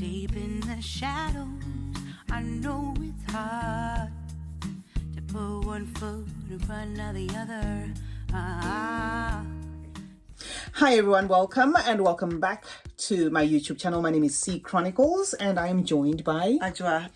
escape in the shadows. I know it's hard to put one foot in front of the other. Hi everyone, welcome and welcome back to my YouTube channel. My name is CeeChronicles and I am joined by Adwoa.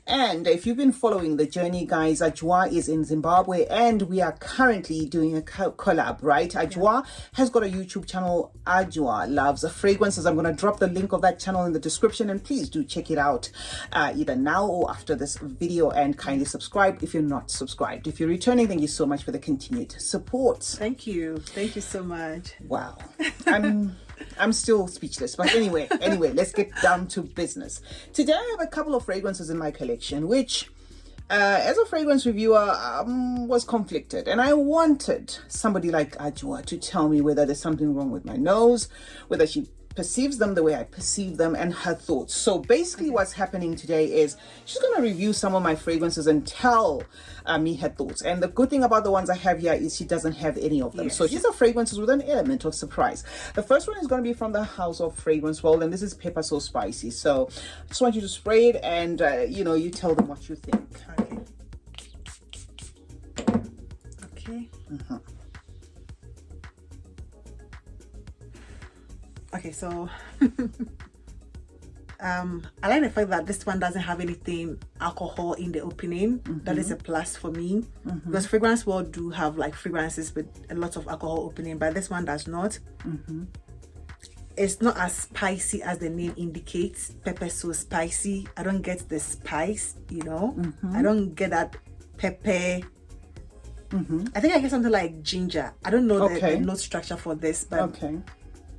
And if you've been following the journey, guys, Adwoa is in Zimbabwe and we are currently doing a collab, right? Adwoa has got a YouTube channel, Adwoa Loves Fragrances. I'm going to drop the link of that channel in the description and please do check it out either now or after this video, and kindly subscribe if you're not subscribed. If you're returning, thank you so much for the continued support. Thank you so much. Wow. I'm still speechless, but anyway, let's get down to business. Today I have a couple of fragrances in my collection, which as a fragrance reviewer was conflicted, and I wanted somebody like Adwoa to tell me whether there's something wrong with my nose, whether she perceives them the way I perceive them, and her thoughts. So basically what's happening today is she's going to review some of my fragrances and tell me her thoughts. And the good thing about the ones I have here is she doesn't have any of them. Yes. So these are fragrances with an element of surprise. The first one is going to be from the House of Fragrance World, and this is Pepper So Spicy. So I just want you to spray it and you tell them what you think. Okay. Okay, so I like the fact that this one doesn't have anything alcohol in the opening. That is a plus for me, because Fragrance World do have like fragrances with a lot of alcohol opening, but this one does not. It's not as spicy as the name indicates. Pepper So Spicy. I don't get the spice, I don't get that pepper. I think I get something like ginger. I don't know the note structure for this, but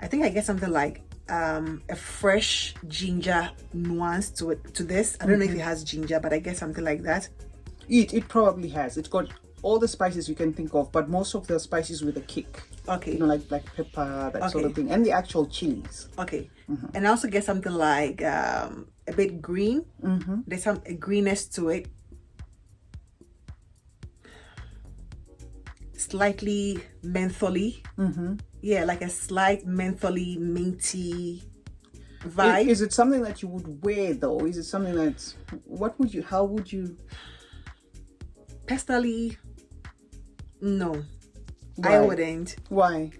I think I get something like a fresh ginger nuance to this. I don't know if it has ginger, but I get something like that. It probably has. It's got all the spices you can think of, but most of the spices with a kick. Okay. Like black pepper, that sort of thing, and the actual chilies. Okay. And I also get something like a bit green. There's a greenness to it. Slightly mentholy. Yeah, like a slight mentholy minty vibe. Is it something that you would wear though? Is it something that's, how would you? Personally, no. Why? I wouldn't. Why?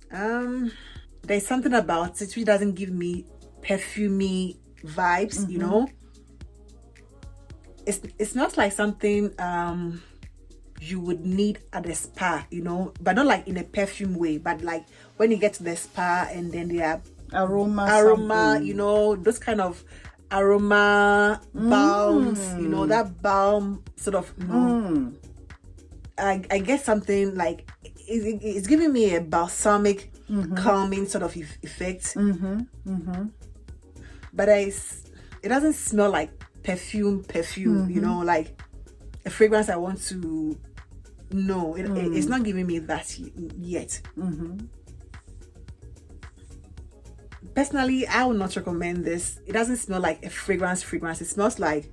There's something about it which doesn't give me perfumey vibes, It's not like something you would need at the spa, but not like in a perfume way, but like when you get to the spa and then there are aroma, those kind of aroma balms, that balm sort of, I get something like it's giving me a balsamic calming sort of effect, but it doesn't smell like perfume, like a fragrance I want to. No, it's not giving me that yet. Personally, I would not recommend this. It doesn't smell like a fragrance. It smells like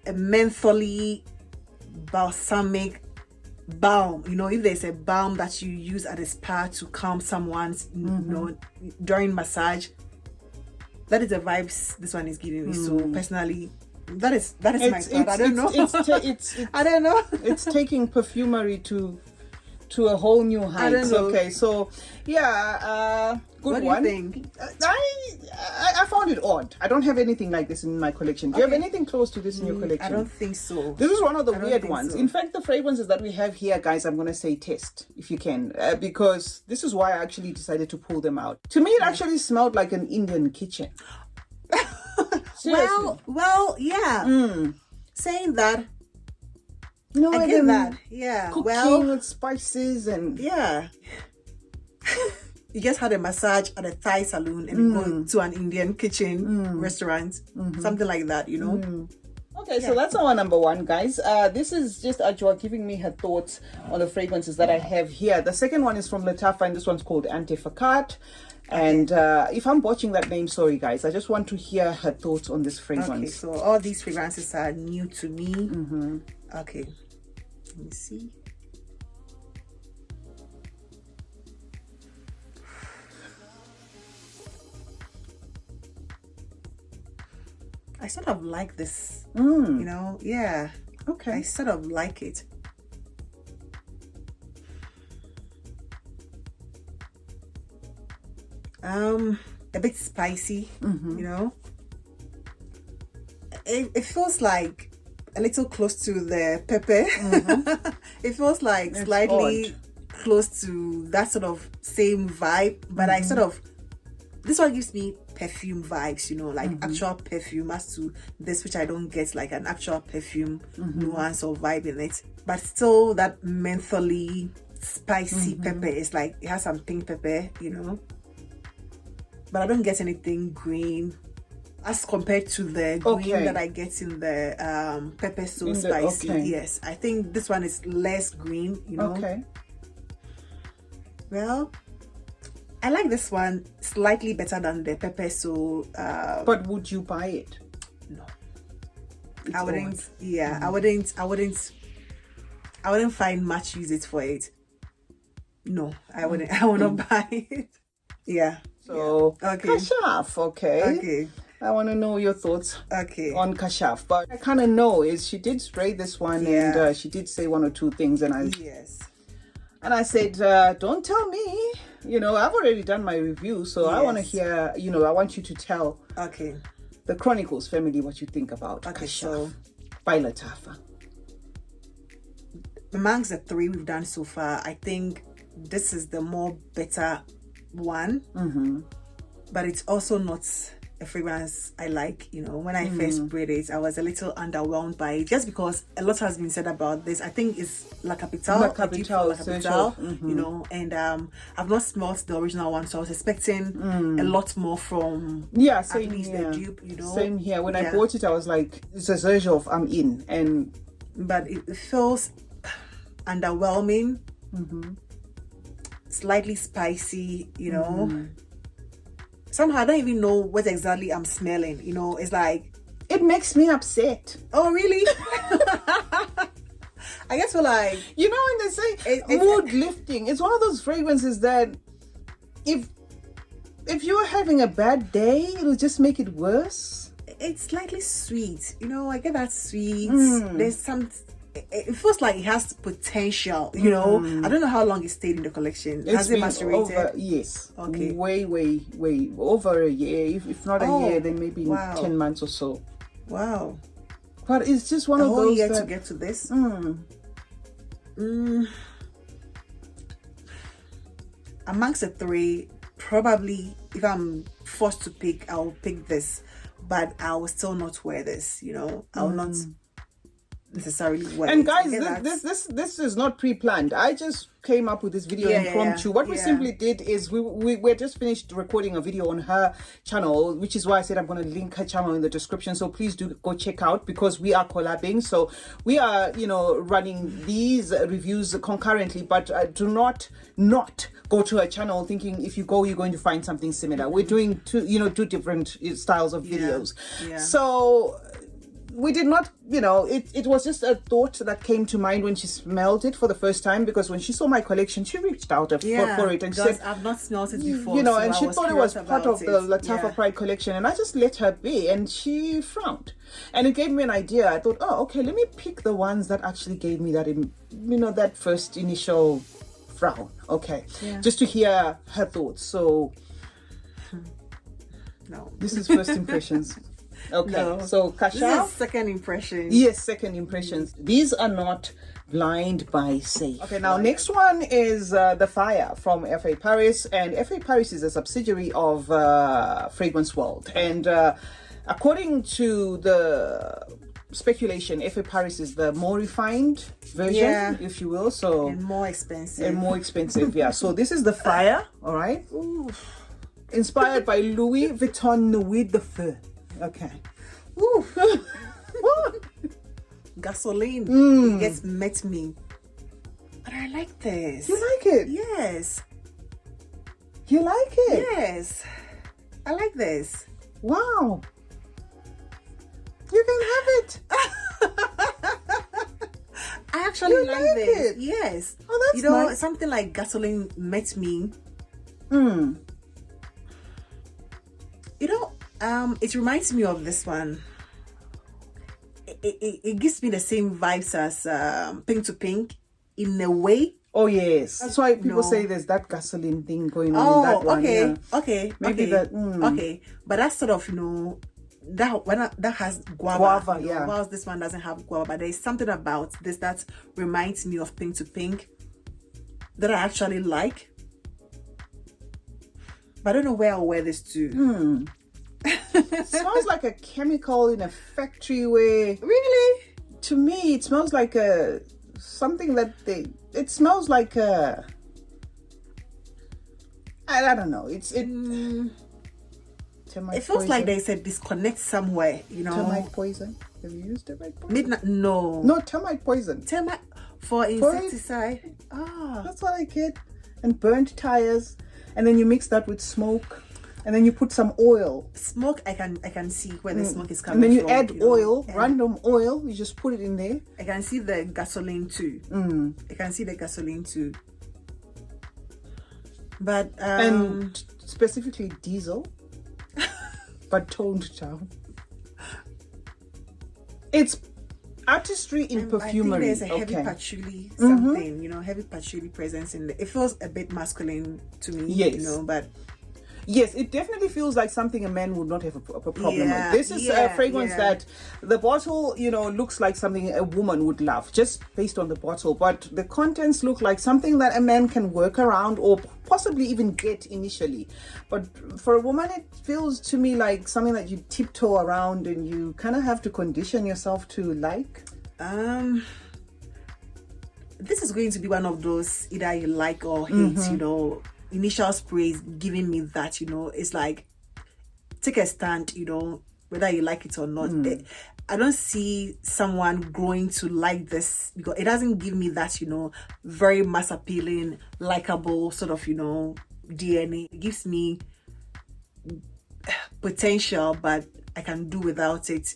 a mentholy balsamic balm. If there's a balm that you use at a spa to calm someone's, during massage, that is the vibes this one is giving me. So personally, that is my thought. I don't know. I don't know. It's taking perfumery to a whole new height. I don't know. Okay, so yeah, good one. What do you think? I found it odd. I don't have anything like this in my collection. Do you have anything close to this in your collection? I don't think so. This is one of the weird ones. So. In fact, the fragrances that we have here, guys, I'm going to say test if you can, because this is why I actually decided to pull them out. To me, it actually smelled like an Indian kitchen. Well, yeah. Saying that, I get that. Yeah. Cooking with spices and yeah. You just had a massage at a Thai salon and go to an Indian kitchen restaurant, something like that, Okay, so that's our number one, guys. This is just Adwoa giving me her thoughts on the fragrances that I have here. The second one is from Latafa, and this one's called Antifakat. And if I'm watching that name, sorry guys, I just want to hear her thoughts on this fragrance. Okay, so all these fragrances are new to me. Okay, let me see. I sort of like this. You know, yeah. Okay. I sort of like it. A bit spicy, you know. It feels like a little close to the pepper. It feels like it's slightly odd. close to that sort of same vibe, but I sort of, this one gives me perfume vibes, you know, like actual perfume, as to this, which I don't get like an actual perfume nuance or vibe in it, but still that mentally spicy pepper. It's like it has some pink pepper, you know, but I don't get anything green as compared to the green that I get in the pepper so spicy. Yes, I think this one is less green, you know. Well, I like this one slightly better than the pepper so but would you buy it? No, It's I wouldn't. odd. Yeah, I wouldn't find much use for it. No, I wouldn't. I would not buy it. Yeah. So Kashaf, Okay. I want to know your thoughts Okay. on Kashaf, but I kind of know is she did spray this one and she did say one or two things, and I said, don't tell me, you know, I've already done my review, so I want to hear, you know, I want you to tell the Chronicles family what you think about Kashaf so by Latafa. amongst the three we've done so far, I think this is the more better one, but it's also not a fragrance I like. You know, when I first sprayed it, I was a little underwhelmed by it, just because a lot has been said about this. I think it's La Capitale, you know, and I've not smelled the original one, so I was expecting a lot more from same at least here. the dupe, you know. Same here. When I bought it, I was like, it's a surge of I'm in, and but it feels underwhelming, slightly spicy, you know. Somehow I don't even know what exactly I'm smelling, you know. It's like, it makes me upset. oh really? I guess we're like, you know, when they say mood lifting, it's one of those fragrances that if you're having a bad day, it'll just make it worse. It's slightly sweet, you know. I get that sweet. There's some, it feels like it has potential, you know. I don't know how long it stayed in the collection. Has it macerated? Yes. Okay. Way over a year. If not a year, then maybe 10 months or so. Wow. But it's just one a of whole those year that, to get to this. Amongst the three, probably if I'm forced to pick, I'll pick this, but I will still not wear this, you know. I will not necessarily wear and it. guys, this is not pre-planned. I just came up with this video impromptu. What we simply did is we're just finished recording a video on her channel, which is why I said I'm going to link her channel in the description, so please do go check out, because we are collabing, so we are, you know, running these reviews concurrently. But do not go to her channel thinking if you go you're going to find something similar. We're doing two different styles of videos. So we did not, you know, it was just a thought that came to mind when she smelled it for the first time, because when she saw my collection, she reached out for it and she said, I've not smelled it before, you know, so and she thought it was part of the Latafa Pride collection, and I just let her be, and she frowned, and it gave me an idea. I thought, oh, okay, let me pick the ones that actually gave me that, you know, that first initial frown. Okay, just to hear her thoughts. So no, this is first impressions. Okay, so Kashaf, this is second impression. Yes, second impressions. These are not blind by safe. Okay, now next one is the Fire from F.A. Paris, and F.A. Paris is a subsidiary of Fragrance World, and according to the speculation, F.A. Paris is the more refined version, if you will, so and more expensive. Yeah, so this is the Fire, all right. Inspired by Louis Vuitton Nuit de Feu. Okay. Ooh. Gasoline. It gets met me. But I like this. You like it? Yes. You like it? Yes. I like this. Wow. You can have it. I actually like this. It? Yes. Oh, that's you know, nice. something like Gasoline met me. You know, it reminds me of this one. it gives me the same vibes as Pink to Pink in a way. Oh yes, that's why people say there's that gasoline thing going on in that one. Okay, maybe that. Okay, but that's sort of that has guava. Whilst this one doesn't have guava, but there is something about this that reminds me of Pink to Pink that I actually like. But I don't know where I'll wear this to. Smells like a chemical in a factory where. Really? To me, it smells like something that it smells like I don't know. It feels like there's a disconnect somewhere, Termite poison. Have you used termite poison? Midnight? No. No, termite poison. Termite for insecticide. That's what I get. And burnt tires, and then you mix that with smoke, and then you put some oil. Smoke, I can see where the smoke is coming from. And then you from, add oil, random oil. You just put it in there. I can see the gasoline too. I can see the gasoline too. But and specifically diesel, but toned down. It's artistry in perfumery. I think there's a heavy patchouli something, heavy patchouli presence in there. It feels a bit masculine to me, yes. But yes, it definitely feels like something a man would not have a problem with. This is a fragrance that the bottle, looks like something a woman would love just based on the bottle, but the contents look like something that a man can work around or possibly even get initially. But for a woman, it feels to me like something that you tiptoe around and you kind of have to condition yourself to like. This is going to be one of those either you like or hate, initial sprays giving me that, it's like take a stand, whether you like it or not. I don't see someone growing to like this because it doesn't give me that, very mass appealing, likable sort of, DNA. It gives me potential, but I can do without it,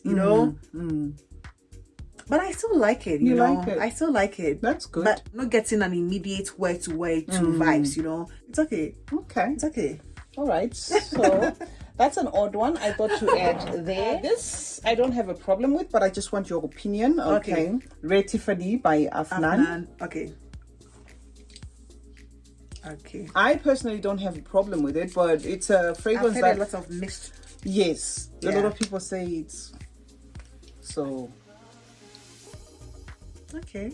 But I still like it, you know. Like it. I still like it. That's good. But not getting an immediate word to vibes, It's okay. Okay. It's okay. All right. So that's an odd one I thought to add there. This I don't have a problem with, but I just want your opinion. Okay. Retifadi by Afnan. Okay. Okay. I personally don't have a problem with it, but it's a fragrance I've heard a lot of mixed. Yes. A lot of people say it's so. Okay.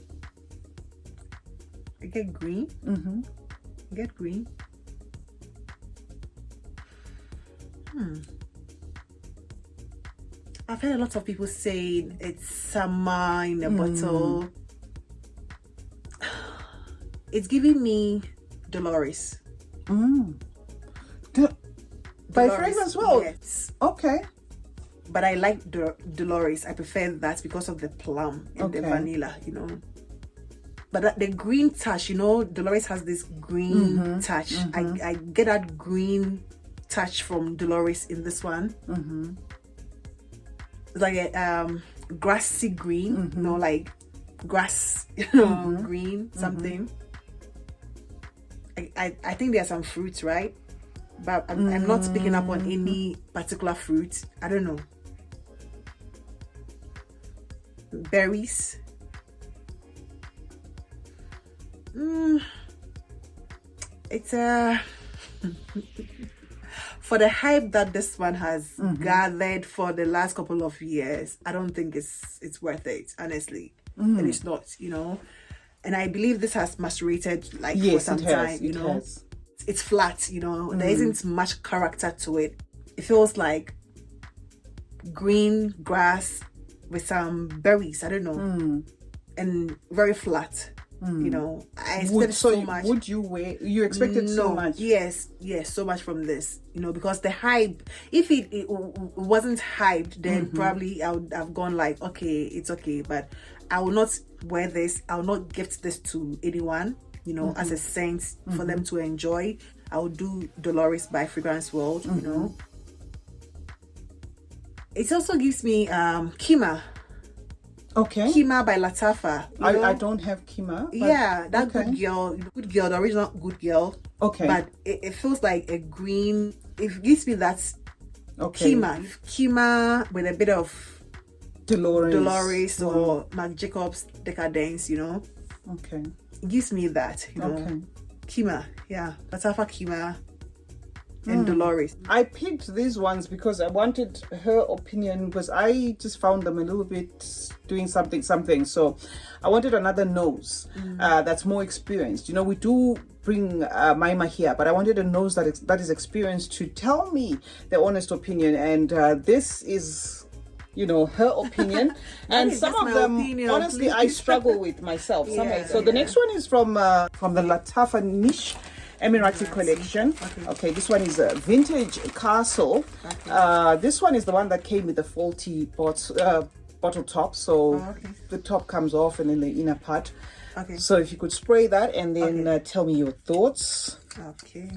I get green. I get green. I've heard a lot of people saying it's summer in a bottle. It's giving me Dolores. By fragrance world? Yes. Okay. But I like Dolores. I prefer that because of the plum and the vanilla, But the green touch, Dolores has this green touch. I get that green touch from Dolores in this one. It's like a grassy green, like grass, green, something. I think there's some fruits, right? But I'm not picking up on any particular fruit. I don't know. Berries. It's for the hype that this one has gathered for the last couple of years. I don't think it's worth it, honestly. And it's not, And I believe this has macerated for some time, It's flat, There isn't much character to it. It feels like green grass with some berries, I don't know, and very flat. I expected so much. Would you wear? You expected so much? Yes, so much from this. Because the hype. If it wasn't hyped, then probably I would have gone like, okay, it's okay. But I will not wear this. I will not gift this to anyone. As a scent for them to enjoy. I will do Dolores by Fragrance World. It also gives me Khamrah. Okay. Khamrah by Latafa. I don't have Khamrah. Yeah, that good girl, the original good girl. Okay. But it feels like a green. It gives me that Khamrah with a bit of Dolores or Marc Jacobs Decadence, you know. Okay. It gives me that, you know. Okay. Khamrah, yeah. Latafa Khamrah and Dolores. I picked these ones because I wanted her opinion, because I just found them a little bit doing something. So I wanted another nose that's more experienced. You know, we do bring Maima here, but I wanted a nose that is experienced to tell me the honest opinion. And this is, you know, her opinion. And some of them, opinion, honestly, please. I struggle with myself. So the next one is from the Latafa Niche Emirati collection. Okay, this one is a vintage castle. This one is the one that came with the faulty bottle top, so the top comes off and then the inner part. Okay, so if you could spray that and then tell me your thoughts. Okay,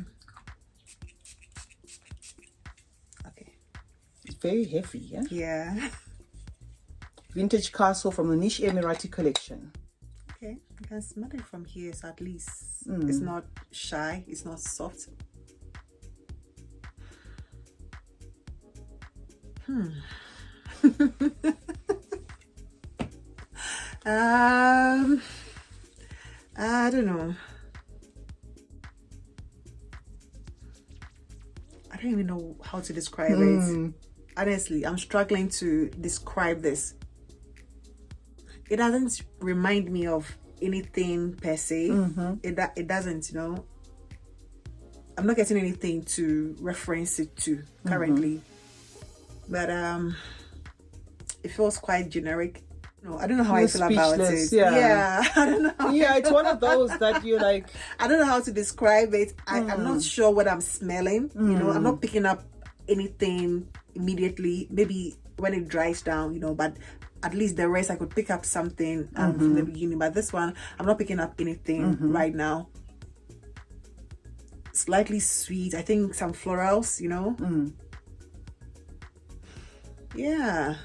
it's very heavy. Yeah. Vintage castle from the Niche Emirati collection. Okay, you can smell it from here, so at least it's not shy, it's not soft. I don't know. I don't even know how to describe it. Honestly, I'm struggling to describe this. It doesn't remind me of anything per se. It doesn't, you know. I'm not getting anything to reference it to currently. But it feels quite generic. No, I don't know how I feel about it. Yeah, I don't know. Yeah, it's one of those that you're like, I don't know how to describe it. I'm not sure what I'm smelling. You know, I'm not picking up anything immediately. Maybe when it dries down, you know, but at least the rest I could pick up something from the beginning. But this one, I'm not picking up anything right now. Slightly sweet. I think some florals, you know. Yeah.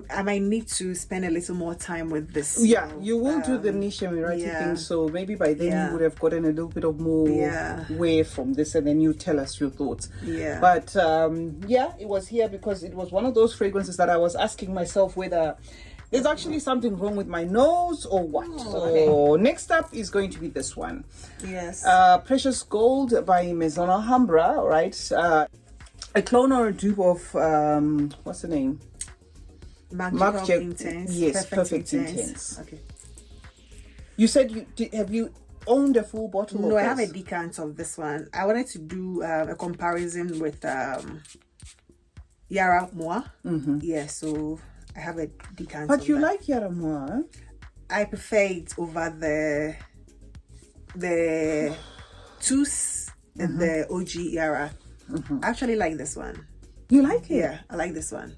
I might need to spend a little more time with this. Yeah, you will do the Niche Emirati thing, so maybe by then you would have gotten a little bit of more way from this, and then you tell us your thoughts. Yeah. But it was here because it was one of those fragrances that I was asking myself whether there's actually something wrong with my nose or what. So next up is going to be this one. Yes. Precious Gold by Maison Khamrah, right? A clone or a dupe of what's the name? Marc Intense. Yes, Perfect Intense. Okay. You said have you owned a full bottle of No, this? I have a decant of this one. I wanted to do a comparison with Yara Moa. Yeah, so I have a decant. But you like Yara Moa? I prefer it over the Tous and the OG Yara. I actually like this one. You like it? Yeah, I like this one.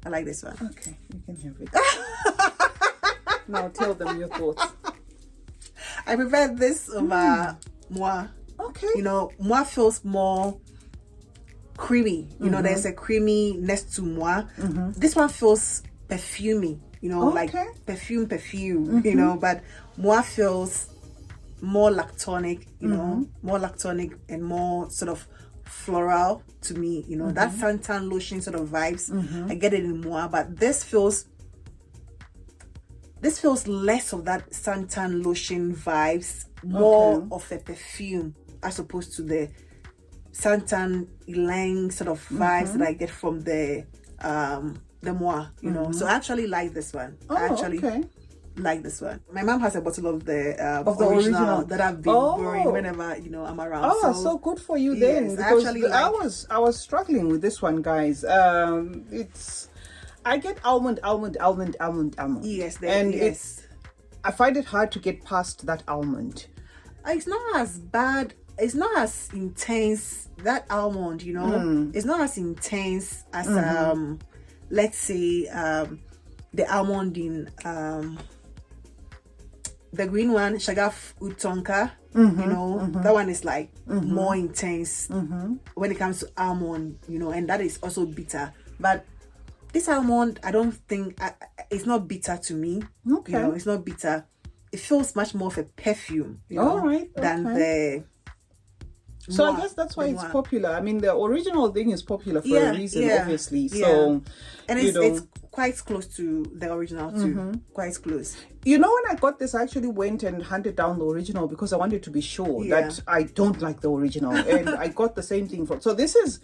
Okay, you can have it. Now tell them your thoughts. I prefer this over Moi. Okay. You know, Moi feels more creamy. You know, there's a creamy next to Moi. This one feels perfumey. You know, like perfume. You know, but Moi feels more lactonic. You know, more lactonic and more sort of floral to me, you know, that suntan lotion sort of vibes. I get it in Moi, but this feels less of that suntan lotion vibes, more of a perfume as opposed to the suntan ylang sort of vibes that I get from the Moi, you know. So I actually like this one. Like this one. My mom has a bottle of the original that I've been borrowing whenever, you know, I'm around. So good for you then. Because I was struggling with this one, guys. I get almond. Yes, I find it hard to get past that almond. It's not as bad. It's not as intense. That almond, you know, it's not as intense as let's say the almond in the green one, Shagaf Utonka, you know, that one is like more intense when it comes to almond, you know, and that is also bitter. But this almond, I don't think, it's not bitter to me. Okay. You know, it's not bitter. It feels much more of a perfume, you know, than the So I guess that's why it's popular. I mean, the original thing is popular for a reason, obviously. So, and it's quite close to the original too. Quite close. You know, when I got this, I actually went and hunted down the original because I wanted to be sure that I don't like the original. And I got the same thing from. So this is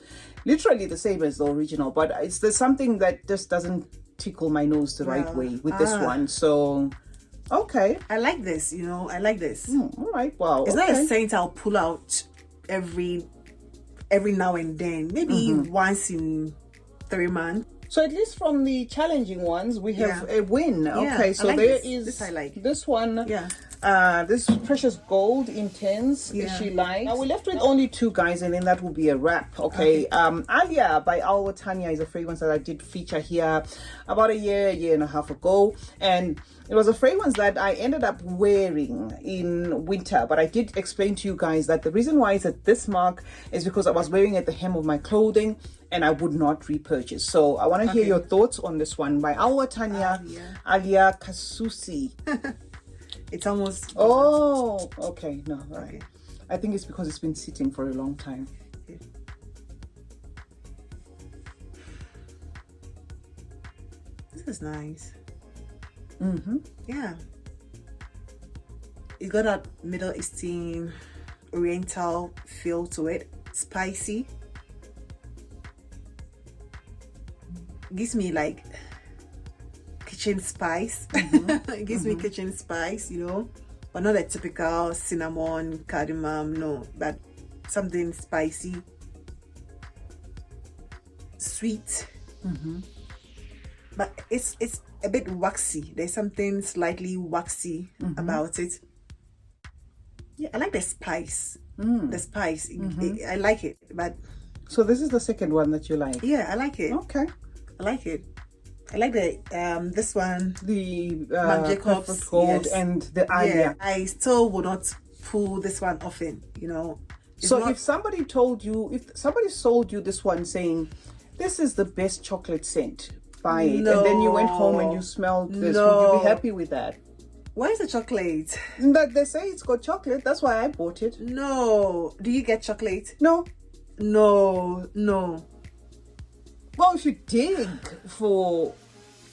literally the same as the original, but there's something that just doesn't tickle my nose the right way with this one. So. Okay. I like this, you know. I like this. All right. Wow. It's not a scent I'll pull out every now and then. Maybe once in 3 months. So at least from the challenging ones, we have a win. Okay. So like there this. is This I like. This one. Yeah. This Precious Gold Intense. She likes. Now we're left with only 2 guys, and then that will be a wrap. Okay. Alia by Adwoa is a fragrance that I did feature here about a year and a half ago, and it was a fragrance that I ended up wearing in winter, but I did explain to you guys that the reason why it's at this mark is because I was wearing it at the hem of my clothing and I would not repurchase. So I want to hear your thoughts on this one by Adwoa, Alia Kasusi. It's almost... Oh, okay. No, right. I think it's because it's been sitting for a long time. Okay. This is nice. Yeah. It's got a Middle Eastern Oriental feel to it. Spicy. Gives me like kitchen spice. It gives me kitchen spice, you know, but not a typical cinnamon, cardamom, no, but something spicy, sweet. But it's a bit waxy. There's something slightly waxy about it. Yeah, I like the spice. The spice, I like it. But so this is the second one that you like? Yeah, I like it. Okay, I like it. I like the this one, the Jacob's Gold and the Alia. Yeah, I still would not pull this one often, you know. So if somebody told you, if somebody sold you this one saying, this is the best chocolate scent, buy it, and then you went home and you smelled this, would you be happy with that? Why is the chocolate? That they say it's got chocolate, that's why I bought it. No. Do you get chocolate? No. No. Well, if you dig for...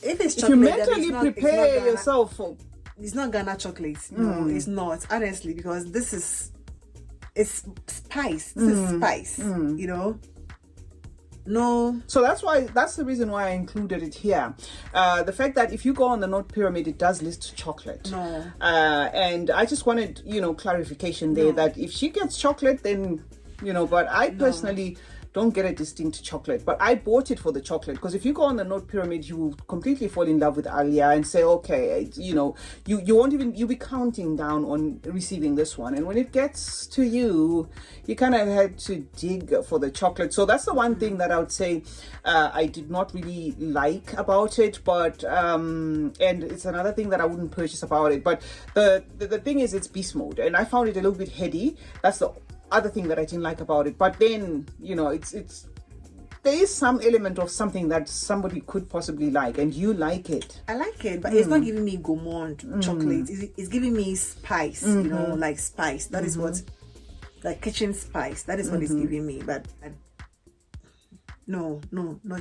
If it's chocolate, if you mentally prepare yourself for... It's not Ghana chocolate. No, it's not. Honestly, because this is... It's spice. This is spice, you know? No. So that's the reason why I included it here. The fact that if you go on the Note Pyramid, it does list chocolate. No. And I just wanted, clarification there that if she gets chocolate, then, but I personally don't get a distinct chocolate. But I bought it for the chocolate, because if you go on the Note Pyramid, you will completely fall in love with Alia and say, okay, you won't even, you'll be counting down on receiving this one. And when it gets to you, you kind of had to dig for the chocolate. So that's the one thing that I would say I did not really like about it. But and it's another thing that I wouldn't purchase about it. But the thing is, it's beast mode, and I found it a little bit heady. That's the other thing that I didn't like about it. But then, it's there is some element of something that somebody could possibly like, and you like it. I like it, but it's not giving me gourmand chocolate. It's giving me spice, like spice. That is what, like kitchen spice. That is what it's giving me. But no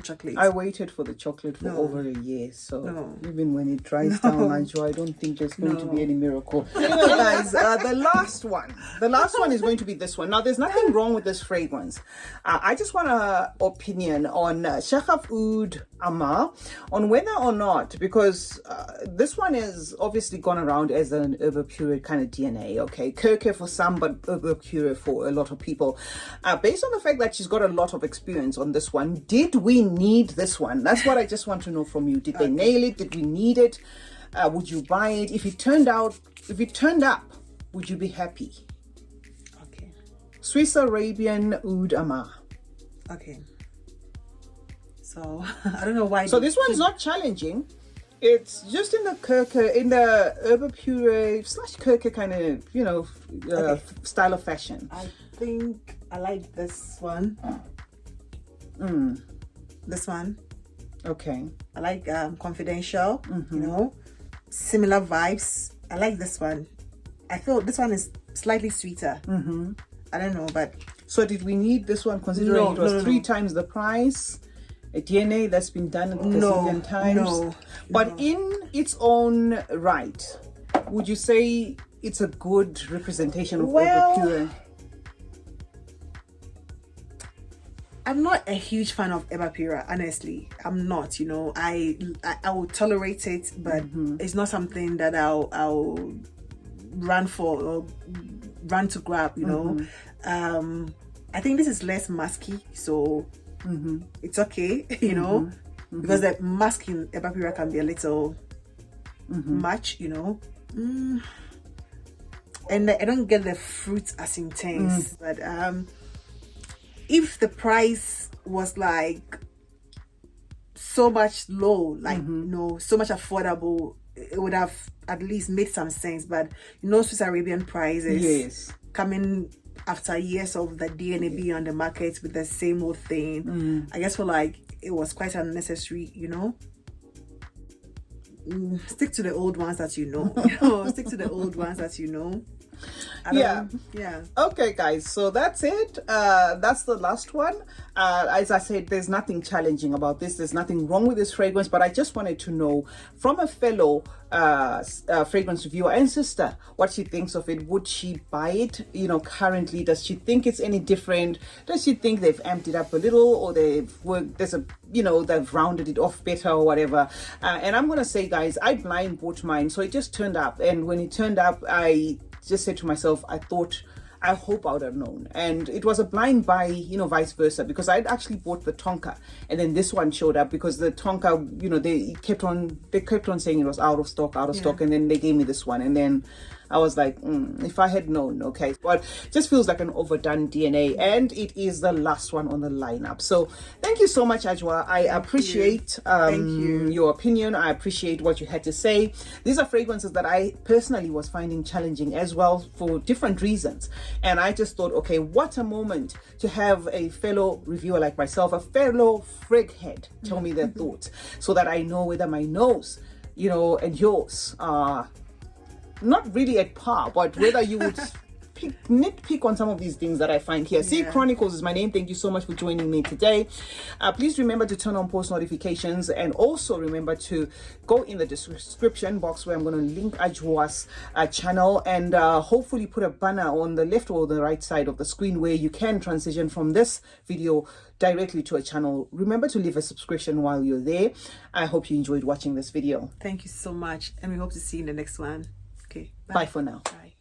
chocolate. I waited for the chocolate for over a year, so even when it dries down, Anjo, I don't think there's going to be any miracle. Anyway, guys, the last one is going to be this one. Now, there's nothing wrong with this fragrance. I just want an opinion on Oud Mood on whether or not, because this one is obviously gone around as an Herbal Pure kind of DNA. Okay, Kirke for some, but Herbal Pure for a lot of people. Based on the fact that she's got a lot of experience on this one, did we need this one? That's what I just want to know from you. Did they nail it? Did we need it? Would you buy it? If it turned up, would you be happy? Okay. Swiss Arabian Oud Mood. Okay. So I don't know why. So this one's not challenging. It's just in the Kirke, in the Herbal Pure / Kirke kind of, style of fashion. I think I like this one. This one. Okay. I like Confidential, similar vibes. I like this one. I feel this one is slightly sweeter. I don't know, but So did we need this one, considering it was three times the price? A DNA that's been done at gazillion times. But in its own right, would you say it's a good representation of Pure? I'm not a huge fan of Pure, honestly. I'm not, you know. I will tolerate it, but it's not something that I'll run for or run to grab, you know. I think this is less musky, so it's okay, you know, because the musk in Pure can be a little much, you know. And I don't get the fruit as intense, but if the price was like so much low, like you know, so much affordable, it would have at least made some sense. But you know, Swiss Arabian prices coming after years of the DNA being on the market with the same old thing, I guess it was quite unnecessary, you know. Stick to the old ones that you know. Stick to the old ones that you know. Yeah. Okay, guys, so that's it. That's the last one. As I said, there's nothing challenging about this. There's nothing wrong with this fragrance, but I just wanted to know from a fellow fragrance reviewer and sister what she thinks of it. Would she buy it, you know, currently? Does she think it's any different? Does she think they've amped it up a little, or they've rounded it off better or whatever? And I'm gonna say, guys, I blind bought mine, so it just turned up, and when it turned up, I just said to myself, I hope I would have known. And it was a blind buy, you know, vice versa, because I'd actually bought the Tonka, and then this one showed up because the Tonka, you know, they kept on saying it was out of stock, and then they gave me this one, and then I was like, if I had known, okay. But it just feels like an overdone DNA, and it is the last one on the lineup. So thank you so much, Adwoa. I appreciate your opinion. I appreciate what you had to say. These are fragrances that I personally was finding challenging as well for different reasons. And I just thought, okay, what a moment to have a fellow reviewer like myself, a fellow frig head, tell me their thoughts, so that I know whether my nose, you know, and yours are not really at par, but whether you would nitpick on some of these things that I find here. CeeChronicles is my name. Thank you so much for joining me today. Please remember to turn on post notifications, and also remember to go in the description box where I'm going to link Adwoa's channel, and hopefully put a banner on the left or the right side of the screen where you can transition from this video directly to a channel. Remember to leave a subscription while you're there. I hope you enjoyed watching this video. Thank you so much, and we hope to see you in the next one. Okay, bye for now. Bye.